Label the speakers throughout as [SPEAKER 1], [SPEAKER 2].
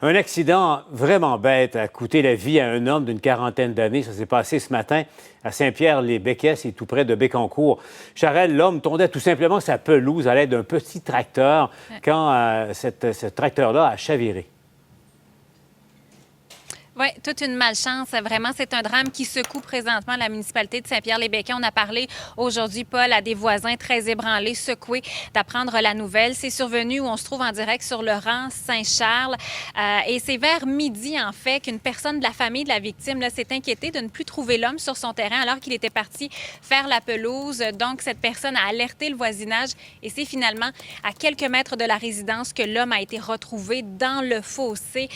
[SPEAKER 1] Un accident vraiment bête a coûté la vie à un homme d'une quarantaine d'années. Ça s'est passé ce matin à Saint-Pierre-les-Béquets, c'est tout près de Bécancour. Charel, l'homme tondait tout simplement sa pelouse à l'aide d'un petit tracteur quand ce tracteur-là a chaviré.
[SPEAKER 2] Oui, toute une malchance. Vraiment, c'est un drame qui secoue présentement la municipalité de Saint-Pierre-les-Béquets. On a parlé aujourd'hui, Paul, à des voisins très ébranlés, secoués d'apprendre la nouvelle. C'est survenu où on se trouve en direct sur le rang Saint-Charles. Et c'est vers midi, en fait, qu'une personne de la famille de la victime s'est inquiétée de ne plus trouver l'homme sur son terrain alors qu'il était parti faire la pelouse. Donc, cette personne a alerté le voisinage et c'est finalement à quelques mètres de la résidence que l'homme a été retrouvé dans le fossé,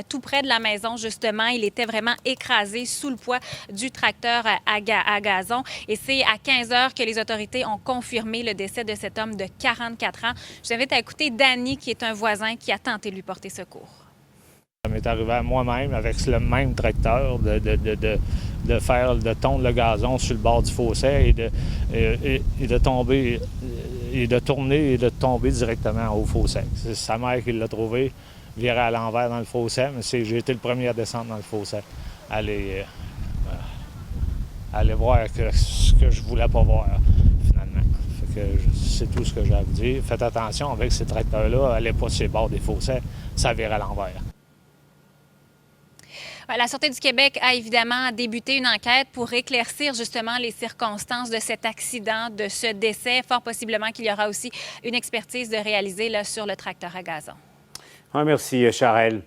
[SPEAKER 2] tout près de la maison, justement. Il était vraiment écrasé sous le poids du tracteur à gazon. Et c'est à 15 heures que les autorités ont confirmé le décès de cet homme de 44 ans. Je vous invite à écouter Danny, qui est un voisin qui a tenté de lui porter secours.
[SPEAKER 3] Ça m'est arrivé à moi-même avec le même tracteur de tondre le gazon sur le bord du fossé et de tomber et de tourner et de tomber directement au fossé. C'est sa mère qui l'a trouvé. Virer à l'envers dans le fossé, mais j'ai été le premier à descendre dans le fossé, aller voir ce que je voulais pas voir, finalement. Fait que c'est tout ce que j'ai à vous dire. Faites attention avec ces tracteurs-là, allez pas sur les bords des fossés, ça vire à l'envers.
[SPEAKER 2] La Sûreté du Québec a évidemment débuté une enquête pour éclaircir justement les circonstances de cet accident, de ce décès. Fort possiblement qu'il y aura aussi une expertise de réaliser là, sur le tracteur à gazon.
[SPEAKER 1] Merci, Charel.